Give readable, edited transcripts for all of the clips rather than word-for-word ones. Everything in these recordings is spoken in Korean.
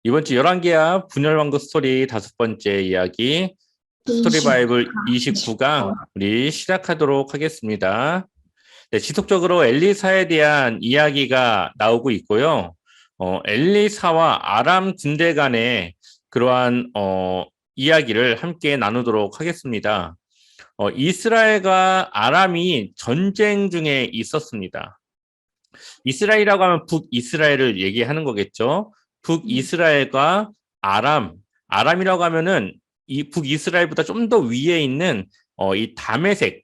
이번 주 열왕기야 분열왕국 스토리 다섯 번째 이야기 스토리 바이블 29강 우리 시작하도록 하겠습니다. 네, 지속적으로 엘리사에 대한 이야기가 나오고 있고요. 엘리사와 아람 군대 간의 그러한 이야기를 함께 나누도록 하겠습니다. 이스라엘과 아람이 전쟁 중에 있었습니다. 이스라엘이라고 하면 북이스라엘을 얘기하는 거겠죠. 북이스라엘과 아람이라고 하면은 이 북이스라엘보다 좀 더 위에 있는 이 다메섹,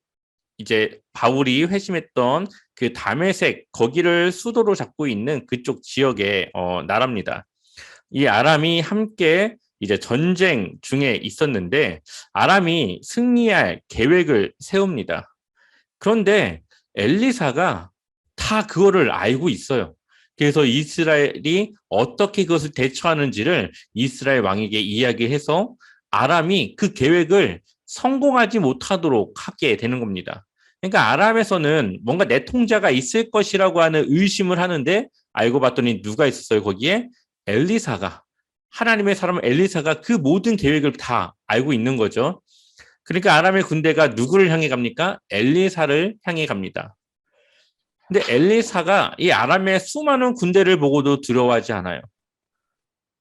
이제 바울이 회심했던 그 다메섹 거기를 수도로 잡고 있는 그쪽 지역의 나라입니다. 이 아람이 함께 이제 전쟁 중에 있었는데 아람이 승리할 계획을 세웁니다. 그런데 엘리사가 다 그거를 알고 있어요. 그래서 이스라엘이 어떻게 그것을 대처하는지를 이스라엘 왕에게 이야기해서 아람이 그 계획을 성공하지 못하도록 하게 되는 겁니다. 그러니까 아람에서는 뭔가 내통자가 있을 것이라고 하는 의심을 하는데 알고 봤더니 누가 있었어요, 거기에? 엘리사가. 하나님의 사람 엘리사가 그 모든 계획을 다 알고 있는 거죠. 그러니까 아람의 군대가 누구를 향해 갑니까? 엘리사를 향해 갑니다. 근데 엘리사가 이 아람의 수많은 군대를 보고도 두려워하지 않아요.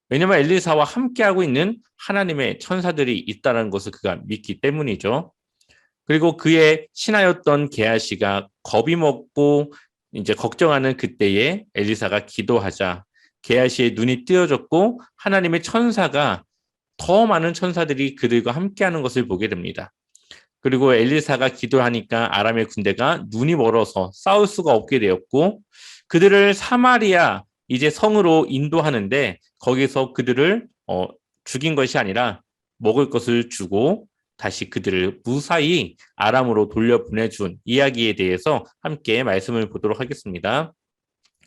왜냐하면 엘리사와 함께하고 있는 하나님의 천사들이 있다는 것을 그가 믿기 때문이죠. 그리고 그의 신하였던 게하시가 겁이 먹고 이제 걱정하는 그때에 엘리사가 기도하자 게하시의 눈이 뜨여졌고 하나님의 천사가 더 많은 천사들이 그들과 함께하는 것을 보게 됩니다. 그리고 엘리사가 기도하니까 아람의 군대가 눈이 멀어서 싸울 수가 없게 되었고 그들을 사마리아 이제 성으로 인도하는데 거기서 그들을 죽인 것이 아니라 먹을 것을 주고 다시 그들을 무사히 아람으로 돌려보내준 이야기에 대해서 함께 말씀을 보도록 하겠습니다.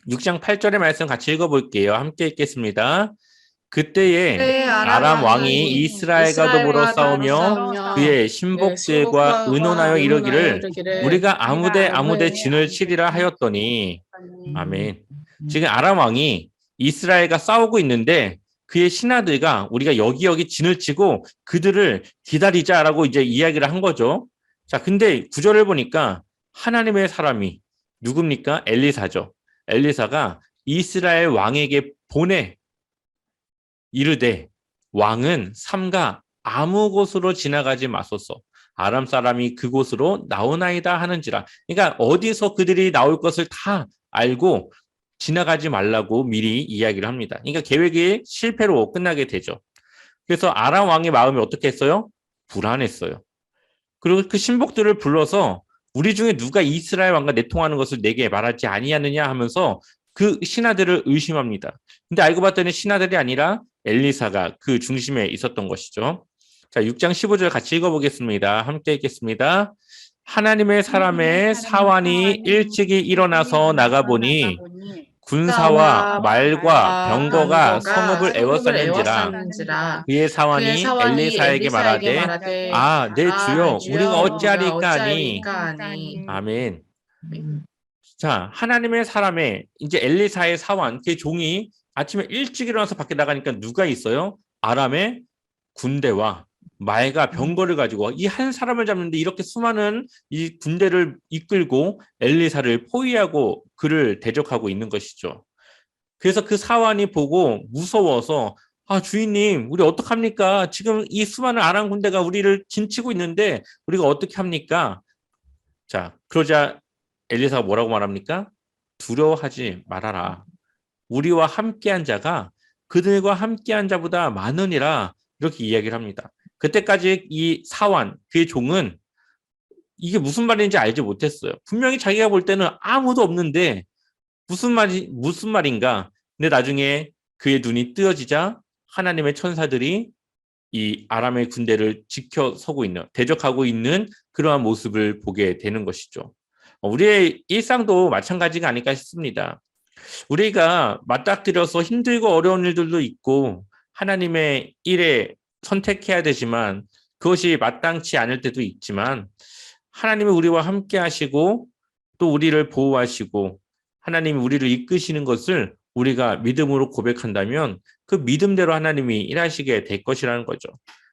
6장 8절의 말씀 같이 읽어볼게요. 함께 읽겠습니다. 그때에 아람 왕이 이스라엘과 더불어 싸우며 그의 신복들과 의논하여 이르기를 우리가 아무데 진을 치리라 하였더니 아멘. 지금 아람 왕이 이스라엘과 싸우고 있는데 그의 신하들과 우리가 여기 진을 치고 그들을 기다리자라고 이제 이야기를 한 거죠. 자, 근데 구절을 보니까 하나님의 사람이 누굽니까? 엘리사죠. 엘리사가 이스라엘 왕에게 보내 이르되 왕은 삼가 아무 곳으로 지나가지 마소서. 아람 사람이 그곳으로 나오나이다 하는지라. 그러니까 어디서 그들이 나올 것을 다 알고 지나가지 말라고 미리 이야기를 합니다. 그러니까 계획이 실패로 끝나게 되죠. 그래서 아람 왕의 마음이 어떻게 했어요? 불안했어요. 그리고 그 신복들을 불러서 우리 중에 누가 이스라엘 왕과 내통하는 것을 내게 말하지 아니하느냐 하면서 그 신하들을 의심합니다. 근데 알고 봤더니 신하들이 아니라 엘리사가 그 중심에 있었던 것이죠. 자, 6장 15절 같이 읽어보겠습니다. 함께 읽겠습니다. 하나님의 사람의 사환이 일찍이 일어나서 나가보니 군사와 말과 병거가 성읍을 에워쌌는지라 그의 사환이 엘리사에게 말하되 내 주여 우리가 어찌하리까 하니 아멘. 자, 하나님의 사람의 이제 엘리사의 사환 그 종이 아침에 일찍 일어나서 밖에 나가니까 누가 있어요? 아람의 군대와 말과 병거를 가지고 이 한 사람을 잡는데 이렇게 수많은 이 군대를 이끌고 엘리사를 포위하고 그를 대적하고 있는 것이죠. 그래서 그 사환이 보고 무서워서 주인님 우리 어떡합니까? 지금 이 수많은 아람 군대가 우리를 진치고 있는데 우리가 어떻게 합니까? 자, 그러자 엘리사가 뭐라고 말합니까? 두려워하지 말아라. 우리와 함께한 자가 그들과 함께한 자보다 많으니라 이렇게 이야기를 합니다. 그때까지 이 사환, 그의 종은 이게 무슨 말인지 알지 못했어요. 분명히 자기가 볼 때는 아무도 없는데 무슨 말인가. 근데 나중에 그의 눈이 뜨여지자 하나님의 천사들이 이 아람의 군대를 지켜서고 있는, 대적하고 있는 그러한 모습을 보게 되는 것이죠. 우리의 일상도 마찬가지가 아닐까 싶습니다. 우리가 맞닥뜨려서 힘들고 어려운 일들도 있고 하나님의 일에 선택해야 되지만 그것이 마땅치 않을 때도 있지만 하나님이 우리와 함께 하시고 또 우리를 보호하시고 하나님이 우리를 이끄시는 것을 우리가 믿음으로 고백한다면 그 믿음대로 하나님이 일하시게 될 것이라는 거죠.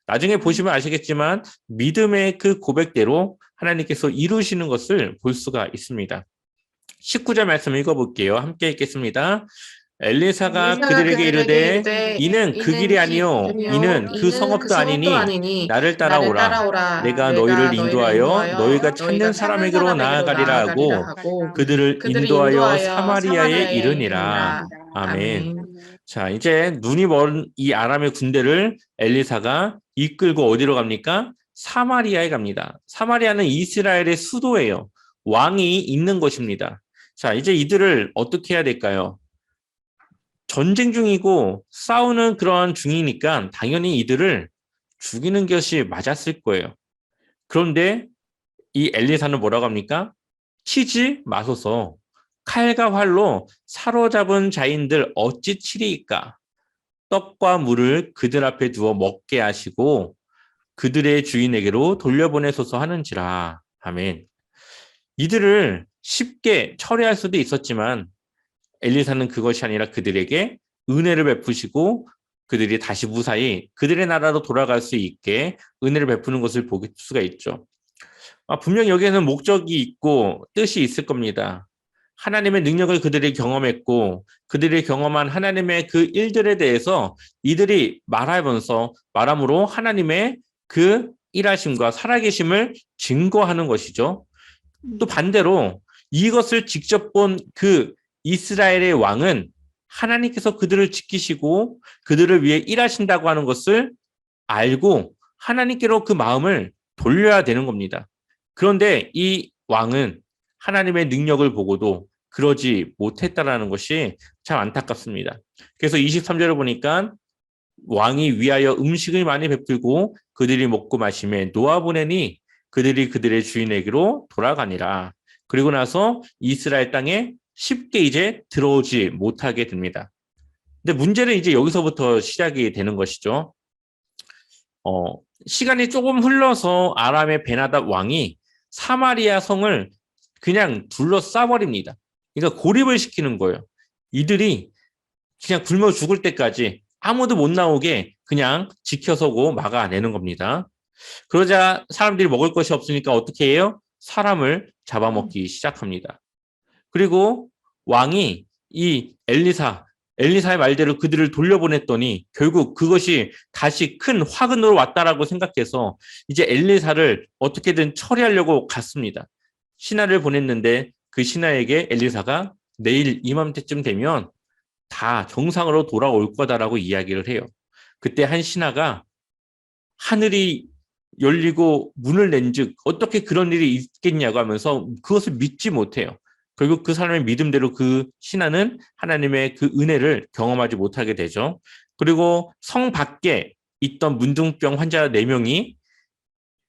나중에 보시면 아시겠지만 믿음의 그 고백대로 하나님께서 이루시는 것을 볼 수가 있습니다. 19절 말씀 읽어볼게요. 함께 읽겠습니다. 엘리사가 그들에게 이르되 이는 그 길이 아니요 이는 그 성읍도 아니니 나를 따라오라. 내가 너희를 인도하여 너희가 찾는 사람에게로 나아가리라 하고 그들을 인도하여 사마리아에 이르니라. 아멘. 자, 이제 눈이 먼 이 아람의 군대를 엘리사가 이끌고 어디로 갑니까? 사마리아에 갑니다. 사마리아는 이스라엘의 수도예요. 왕이 있는 곳입니다. 자, 이제 이들을 어떻게 해야 될까요? 전쟁 중이고 싸우는 그런 중이니까 당연히 이들을 죽이는 것이 맞았을 거예요. 그런데 이 엘리사는 뭐라고 합니까? 치지 마소서. 칼과 활로 사로잡은 자인들 어찌 치리이까? 떡과 물을 그들 앞에 두어 먹게 하시고 그들의 주인에게로 돌려보내소서 하는지라. 아멘. 이들을 쉽게 철회할 수도 있었지만 엘리사는 그것이 아니라 그들에게 은혜를 베푸시고 그들이 다시 무사히 그들의 나라로 돌아갈 수 있게 은혜를 베푸는 것을 볼 수가 있죠. 분명 여기에는 목적이 있고 뜻이 있을 겁니다. 하나님의 능력을 그들이 경험했고 그들이 경험한 하나님의 그 일들에 대해서 이들이 말함으로 하나님의 그 일하심과 살아계심을 증거하는 것이죠. 또 반대로 이것을 직접 본 그 이스라엘의 왕은 하나님께서 그들을 지키시고 그들을 위해 일하신다고 하는 것을 알고 하나님께로 그 마음을 돌려야 되는 겁니다. 그런데 이 왕은 하나님의 능력을 보고도 그러지 못했다라는 것이 참 안타깝습니다. 그래서 23절을 보니까 왕이 위하여 음식을 많이 베풀고 그들이 먹고 마시며 놓아보내니 그들이 그들의 주인에게로 돌아가니라. 그리고 나서 이스라엘 땅에 쉽게 이제 들어오지 못하게 됩니다. 근데 문제는 이제 여기서부터 시작이 되는 것이죠. 시간이 조금 흘러서 아람의 베나답 왕이 사마리아 성을 그냥 둘러싸버립니다. 그러니까 고립을 시키는 거예요. 이들이 그냥 굶어 죽을 때까지 아무도 못 나오게 그냥 지켜서고 막아내는 겁니다. 그러자 사람들이 먹을 것이 없으니까 어떻게 해요? 사람을 잡아먹기 시작합니다. 그리고 왕이 이 엘리사의 말대로 그들을 돌려보냈더니 결국 그것이 다시 큰 화근으로 왔다라고 생각해서 이제 엘리사를 어떻게든 처리하려고 갔습니다. 신하를 보냈는데 그 신하에게 엘리사가 내일 이맘때쯤 되면 다 정상으로 돌아올 거다라고 이야기를 해요. 그때 한 신하가 하늘이 열리고 문을 낸즉 어떻게 그런 일이 있겠냐고 하면서 그것을 믿지 못해요. 결국 그 사람의 믿음대로 그 신하는 하나님의 그 은혜를 경험하지 못하게 되죠. 그리고 성 밖에 있던 문둥병 환자 4명이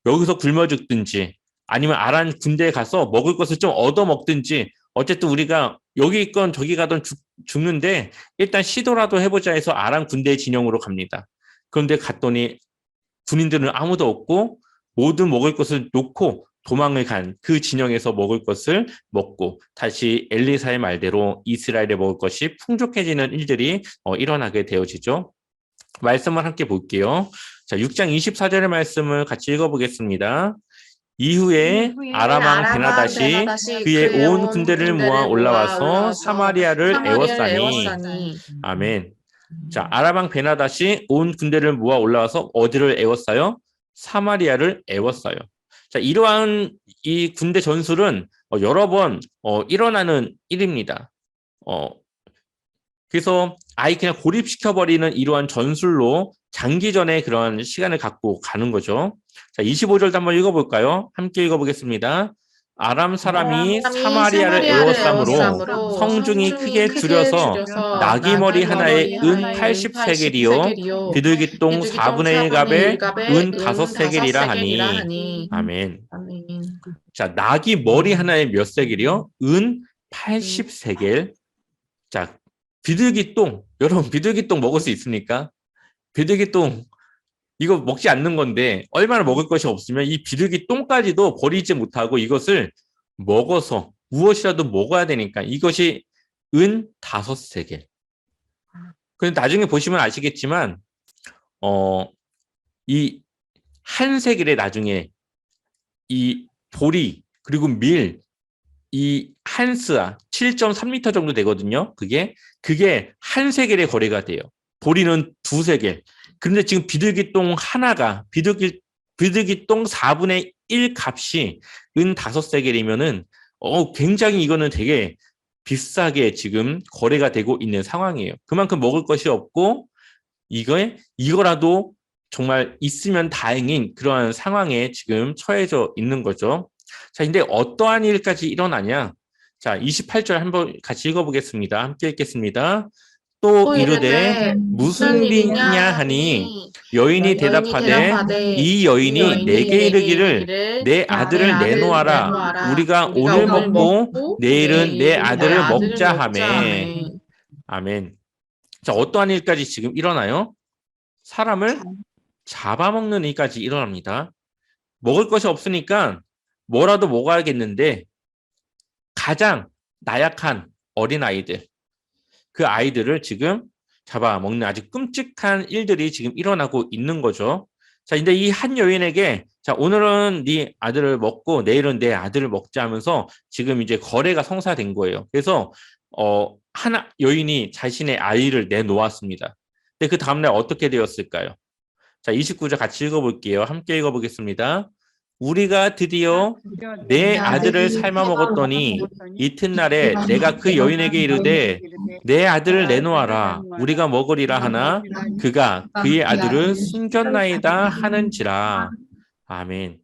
여기서 굶어 죽든지 아니면 아란 군대에 가서 먹을 것을 좀 얻어 먹든지 어쨌든 우리가 여기 있건 저기 가던 죽는데 일단 시도라도 해보자 해서 아란 군대의 진영으로 갑니다. 그런데 갔더니 군인들은 아무도 없고 모든 먹을 것을 놓고 도망을 간 그 진영에서 먹을 것을 먹고 다시 엘리사의 말대로 이스라엘에 먹을 것이 풍족해지는 일들이 일어나게 되어지죠. 말씀을 함께 볼게요. 자, 6장 24절의 말씀을 같이 읽어보겠습니다. 이후에 아람 왕 베나다시 그의 온 군대를 모아 올라와서 사마리아를 애워싸니. 아멘. 자, 아람 왕 베나다시 온 군대를 모아 올라와서 어디를 애워싸요? 사마리아를 애워싸요. 자, 이러한 이 군대 전술은 여러 번 일어나는 일입니다. 그래서 아예 그냥 고립시켜버리는 이러한 전술로 장기전의 그런 시간을 갖고 가는 거죠. 자, 25절도 한번 읽어볼까요? 함께 읽어보겠습니다. 아람 사람이 사마리아를 애워싸므로 성중이 크게 줄여서 나귀머리 하나에 은 80세겔이요 비둘기똥 4분의 1갑에 은 5세겔이라 하니. 아멘. 자, 나귀 머리 하나에 몇 세겔이요? 은 80세겔. 자, 비둘기똥, 여러분 비둘기똥 먹을 수 있습니까? 비둘기똥 이거 먹지 않는 건데 얼마나 먹을 것이 없으면 이 비둘기똥까지도 버리지 못하고 이것을 먹어서 무엇이라도 먹어야 되니까 이것이 은 5세겔. 그런데 나중에 보시면 아시겠지만 이 한세겔에 나중에 이 보리 그리고 밀 이 한스아 7.3m 정도 되거든요. 그게 한 세겔의 거래가 돼요. 보리는 두 세겔. 그런데 지금 비둘기똥 하나가 비둘기똥 4분의 1 값이 45세겔이면은 굉장히 이거는 되게 비싸게 지금 거래가 되고 있는 상황이에요. 그만큼 먹을 것이 없고 이거라도 정말 있으면 다행인 그러한 상황에 지금 처해져 있는 거죠. 자, 근데 어떠한 일까지 일어나냐? 자, 28절 한번 같이 읽어보겠습니다. 함께 읽겠습니다. 또 이르되 무슨 일이냐 하니 여인이 대답하되 이 여인이 내게 이르기를 내 아들을 내놓아라. 우리가 오늘 먹고 내일은 내 아들을 먹자 하매. 아멘. 자, 어떠한 일까지 지금 일어나요? 사람을 잡아먹는 일까지 일어납니다. 먹을 것이 없으니까 뭐라도 먹어야겠는데 가장 나약한 어린아이들, 그 아이들을 지금 잡아먹는 아주 끔찍한 일들이 지금 일어나고 있는 거죠. 자, 근데 이 한 여인에게 자, 오늘은 네 아들을 먹고 내일은 내 아들을 먹자 하면서 지금 이제 거래가 성사된 거예요. 그래서 하나 여인이 자신의 아이를 내놓았습니다. 근데 그 다음날 어떻게 되었을까요? 자, 29절 같이 읽어볼게요. 함께 읽어보겠습니다. 우리가 드디어 내 아들을 삶아 먹었더니 이튿날에 내가 그 여인에게 이르되 내 아들을 내놓아라. 우리가 먹으리라 하나 그가 그의 아들을 숨겼나이다 하는지라. 아멘.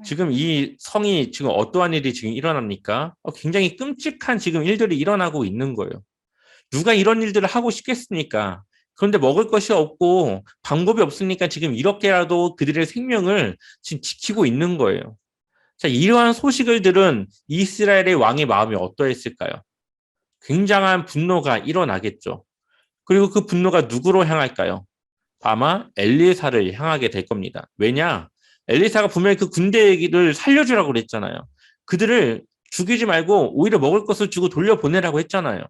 지금 이 성이 지금 어떠한 일이 지금 일어납니까? 굉장히 끔찍한 지금 일들이 일어나고 있는 거예요. 누가 이런 일들을 하고 싶겠습니까? 그런데 먹을 것이 없고 방법이 없으니까 지금 이렇게라도 그들의 생명을 지금 지키고 있는 거예요. 자, 이러한 소식을 들은 이스라엘의 왕의 마음이 어떠했을까요? 굉장한 분노가 일어나겠죠. 그리고 그 분노가 누구로 향할까요? 아마 엘리사를 향하게 될 겁니다. 왜냐? 엘리사가 분명히 그 군대를 살려주라고 그랬잖아요. 그들을 죽이지 말고 오히려 먹을 것을 주고 돌려보내라고 했잖아요.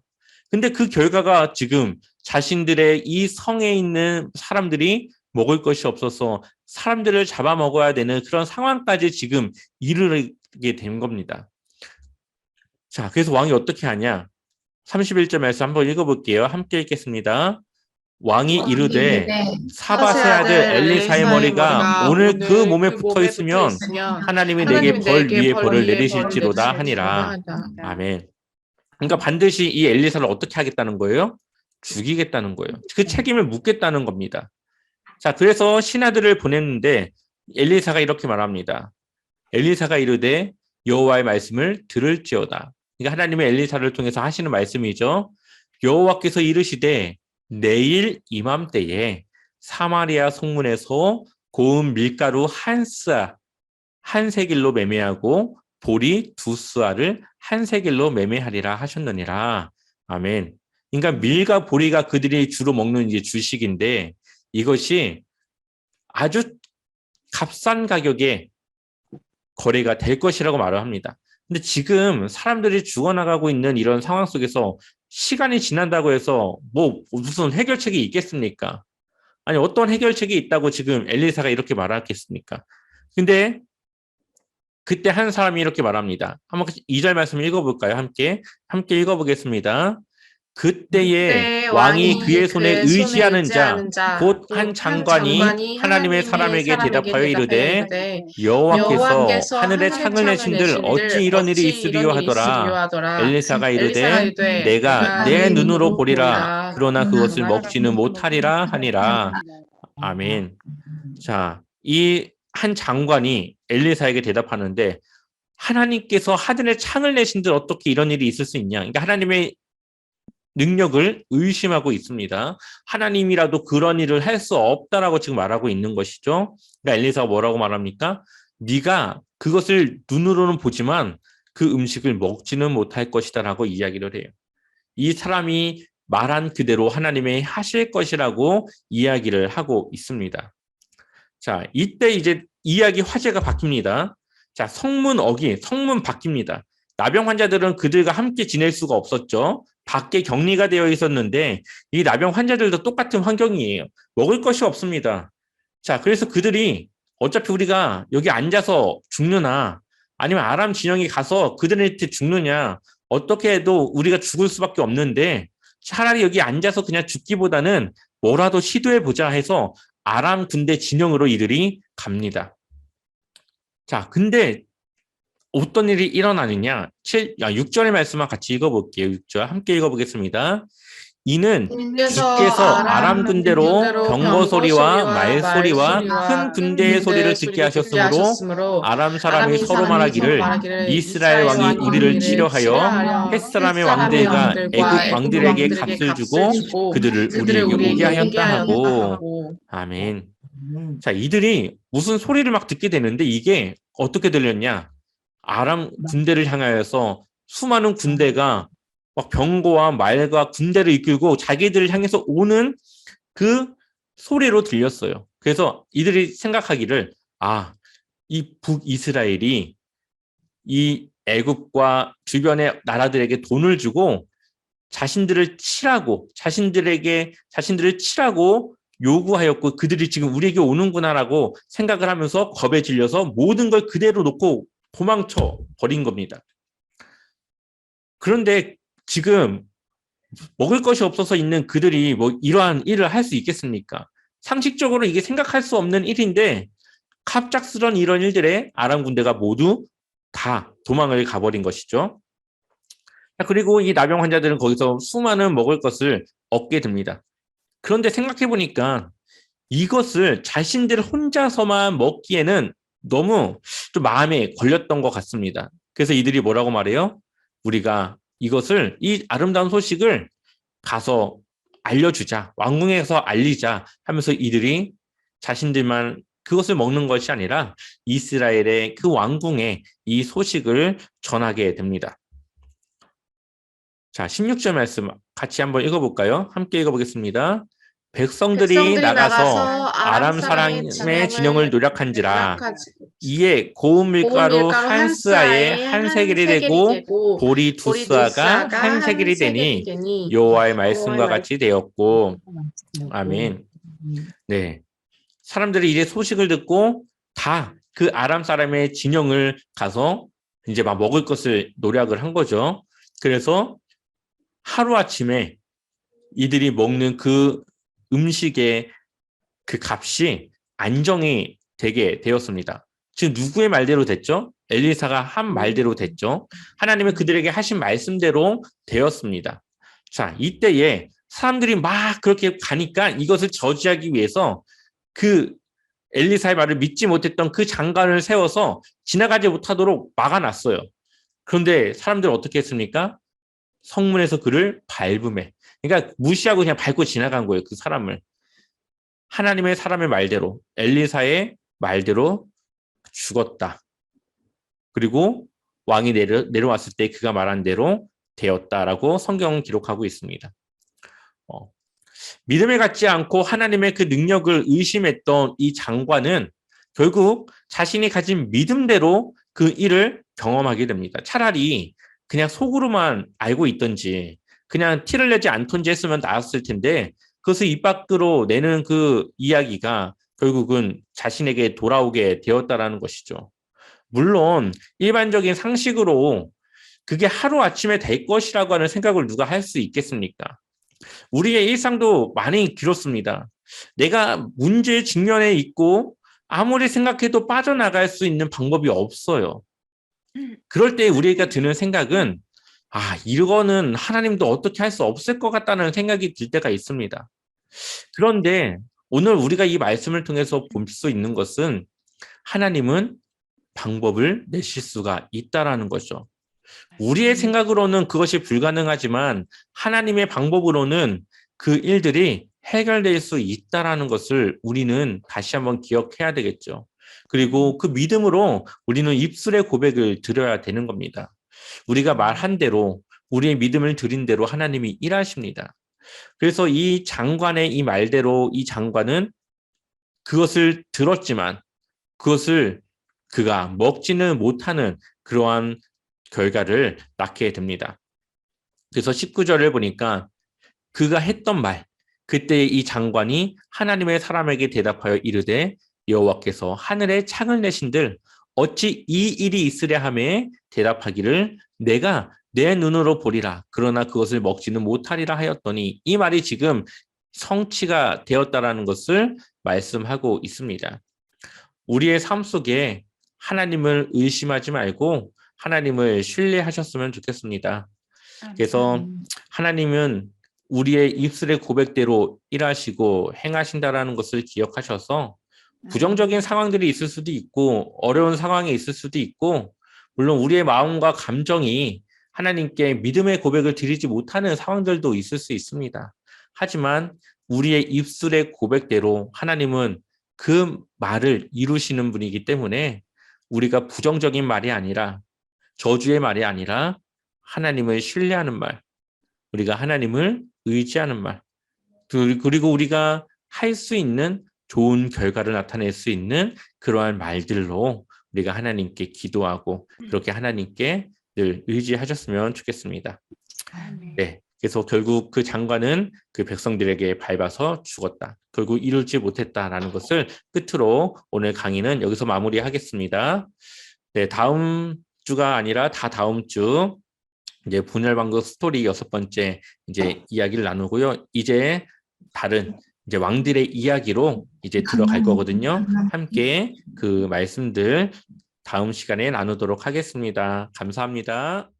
근데 그 결과가 지금 자신들의 이 성에 있는 사람들이 먹을 것이 없어서 사람들을 잡아먹어야 되는 그런 상황까지 지금 이르게 된 겁니다. 자, 그래서 왕이 어떻게 하냐? 31절 말씀 한번 읽어볼게요. 함께 읽겠습니다. 왕이 이르되 사밧의 아들 엘리사의 머리가 오늘 그 몸에 붙어 있으면 하나님이 내게 벌 위에 벌을 내리실지로다 하니라. 아멘. 그러니까 반드시 이 엘리사를 어떻게 하겠다는 거예요? 죽이겠다는 거예요. 그 책임을 묻겠다는 겁니다. 자, 그래서 신하들을 보냈는데 엘리사가 이렇게 말합니다. 엘리사가 이르되 여호와의 말씀을 들을지어다. 그러니까 하나님의 엘리사를 통해서 하시는 말씀이죠. 여호와께서 이르시되 내일 이맘때에 사마리아 송문에서 고운 밀가루 한 세겔로 매매하고 보리 2수아를 한 세겔로 매매하리라 하셨느니라. 아멘. 그러니까 밀과 보리가 그들이 주로 먹는 이제 주식인데 이것이 아주 값싼 가격에 거래가 될 것이라고 말을 합니다. 근데 지금 사람들이 죽어나가고 있는 이런 상황 속에서 시간이 지난다고 해서 뭐 무슨 해결책이 있겠습니까? 아니 어떤 해결책이 있다고 지금 엘리사가 이렇게 말하겠습니까? 근데 그때 한 사람이 이렇게 말합니다. 한번 2절 말씀 읽어볼까요? 함께 읽어보겠습니다. 그때에 왕이 그의 손에 의지하는 자 곧 한 장관이 하나님의 사람에게 대답하여 이르되 여호와께서 하늘에 창을 내신들 어찌 이런 일이 있으리요 하더라. 엘리사가 이르되 내가 내 눈으로 보리라 그러나 그것을 먹지는 못하리라 하니라. 아멘. 자, 이 한 장관이 엘리사에게 대답하는데 하나님께서 하늘에 창을 내신들 어떻게 이런 일이 있을 수 있냐. 그러니까 하나님의 능력을 의심하고 있습니다. 하나님이라도 그런 일을 할 수 없다라고 지금 말하고 있는 것이죠. 그러니까 엘리사가 뭐라고 말합니까? 네가 그것을 눈으로는 보지만 그 음식을 먹지는 못할 것이다라고 이야기를 해요. 이 사람이 말한 그대로 하나님이 하실 것이라고 이야기를 하고 있습니다. 자, 이때 이제 이야기 화제가 바뀝니다. 자, 성문 바뀝니다. 나병 환자들은 그들과 함께 지낼 수가 없었죠. 밖에 격리가 되어 있었는데 이 나병 환자들도 똑같은 환경이에요. 먹을 것이 없습니다. 자, 그래서 그들이 어차피 우리가 여기 앉아서 죽느냐 아니면 아람 진영에 가서 그들한테 죽느냐 어떻게 해도 우리가 죽을 수밖에 없는데 차라리 여기 앉아서 그냥 죽기보다는 뭐라도 시도해보자 해서 아람 군대 진영으로 이들이 갑니다. 자, 근데 어떤 일이 일어나느냐? 6절의 말씀만 같이 읽어볼게요. 6절 함께 읽어보겠습니다. 이는 주께서 아람 군대로 병거 소리와 말 소리와 큰 군대의 소리를 듣게 하셨으므로 아람 사람이 서로 말하기를 이스라엘 왕이 우리를 치려하여 헷 사람의 왕들과 애굽 왕들에게 값을 주고 그들을 우리에게 오게 하였다 하고. 아멘. 자, 이들이 무슨 소리를 막 듣게 되는데 이게 어떻게 들렸냐? 아람 군대를 향하여서 수많은 군대가 막 병거와 말과 군대를 이끌고 자기들을 향해서 오는 그 소리로 들렸어요. 그래서 이들이 생각하기를 이 북이스라엘이 이 애굽과 주변의 나라들에게 돈을 주고 자신들을 치라고 요구하였고 그들이 지금 우리에게 오는구나라고 생각을 하면서 겁에 질려서 모든 걸 그대로 놓고 도망쳐 버린 겁니다. 그런데 지금 먹을 것이 없어서 있는 그들이 뭐 이러한 일을 할 수 있겠습니까? 상식적으로 이게 생각할 수 없는 일인데 갑작스런 이런 일들에 아람 군대가 모두 다 도망을 가버린 것이죠. 그리고 이 나병 환자들은 거기서 수많은 먹을 것을 얻게 됩니다. 그런데 생각해보니까 이것을 자신들 혼자서만 먹기에는 너무 좀 마음에 걸렸던 것 같습니다. 그래서 이들이 뭐라고 말해요? 우리가 이것을 이 아름다운 소식을 가서 알려주자, 왕궁에서 알리자 하면서 이들이 자신들만 그것을 먹는 것이 아니라 이스라엘의 그 왕궁에 이 소식을 전하게 됩니다. 자, 16절 말씀 같이 한번 읽어볼까요? 함께 읽어보겠습니다. 백성들이 나가서 아람 사람의 진영을 노력한지라 이에 고운 밀가루 한 스아에 한 세겔이 되고 보리 두 스아가 한 세겔이 되니 여호와의 말씀과 같이 되었고. 아멘. 네, 사람들이 이제 소식을 듣고 다 그 아람 사람의 진영을 가서 이제 막 먹을 것을 노력을 한 거죠. 그래서 하루아침에 이들이 먹는 그 음식의 그 값이 안정이 되게 되었습니다. 지금 누구의 말대로 됐죠? 엘리사가 한 말대로 됐죠. 하나님은 그들에게 하신 말씀대로 되었습니다. 자, 이때에 사람들이 막 그렇게 가니까 이것을 저지하기 위해서 그 엘리사의 말을 믿지 못했던 그 장관을 세워서 지나가지 못하도록 막아놨어요. 그런데 사람들은 어떻게 했습니까? 성문에서 그를 밟음에, 그러니까 무시하고 그냥 밟고 지나간 거예요. 그 사람을. 하나님의 사람의 말대로, 엘리사의 말대로 죽었다. 그리고 왕이 내려왔을 때 그가 말한 대로 되었다라고 성경은 기록하고 있습니다. 믿음을 갖지 않고 하나님의 그 능력을 의심했던 이 장관은 결국 자신이 가진 믿음대로 그 일을 경험하게 됩니다. 차라리 그냥 속으로만 알고 있던지 그냥 티를 내지 않던지 했으면 나았을 텐데 그것을 입 밖으로 내는 그 이야기가 결국은 자신에게 돌아오게 되었다라는 것이죠. 물론 일반적인 상식으로 그게 하루아침에 될 것이라고 하는 생각을 누가 할 수 있겠습니까? 우리의 일상도 많이 길었습니다. 내가 문제에 직면해 있고 아무리 생각해도 빠져나갈 수 있는 방법이 없어요. 그럴 때 우리가 드는 생각은 이거는 하나님도 어떻게 할 수 없을 것 같다는 생각이 들 때가 있습니다. 그런데 오늘 우리가 이 말씀을 통해서 볼 수 있는 것은 하나님은 방법을 내실 수가 있다라는 거죠. 우리의 생각으로는 그것이 불가능하지만 하나님의 방법으로는 그 일들이 해결될 수 있다라는 것을 우리는 다시 한번 기억해야 되겠죠. 그리고 그 믿음으로 우리는 입술의 고백을 드려야 되는 겁니다. 우리가 말한 대로 우리의 믿음을 드린 대로 하나님이 일하십니다. 그래서 이 장관의 이 말대로 이 장관은 그것을 들었지만 그것을 그가 먹지는 못하는 그러한 결과를 낳게 됩니다. 그래서 19절을 보니까 그가 했던 말, 그때 이 장관이 하나님의 사람에게 대답하여 이르되 여호와께서 하늘에 창을 내신들 어찌 이 일이 있으랴 하매 대답하기를 내가 내 눈으로 보리라 그러나 그것을 먹지는 못하리라 하였더니 이 말이 지금 성취가 되었다라는 것을 말씀하고 있습니다. 우리의 삶 속에 하나님을 의심하지 말고 하나님을 신뢰하셨으면 좋겠습니다. 그래서 하나님은 우리의 입술의 고백대로 일하시고 행하신다라는 것을 기억하셔서 부정적인 상황들이 있을 수도 있고 어려운 상황이 있을 수도 있고 물론 우리의 마음과 감정이 하나님께 믿음의 고백을 드리지 못하는 상황들도 있을 수 있습니다. 하지만 우리의 입술의 고백대로 하나님은 그 말을 이루시는 분이기 때문에 우리가 부정적인 말이 아니라 저주의 말이 아니라 하나님을 신뢰하는 말, 우리가 하나님을 의지하는 말, 그리고 우리가 할 수 있는 좋은 결과를 나타낼 수 있는 그러한 말들로 우리가 하나님께 기도하고 그렇게 하나님께 늘 의지하셨으면 좋겠습니다. 네, 그래서 결국 그 장관은 그 백성들에게 밟아서 죽었다. 결국 이루지 못했다라는 것을 끝으로 오늘 강의는 여기서 마무리하겠습니다. 네, 다음 주가 아니라 다 다음 주 이제 분열왕국 스토리 6번째 이제 이야기를 나누고요. 이제 다른 이제 왕들의 이야기로 이제 들어갈 거거든요. 함께 그 말씀들 다음 시간에 나누도록 하겠습니다. 감사합니다.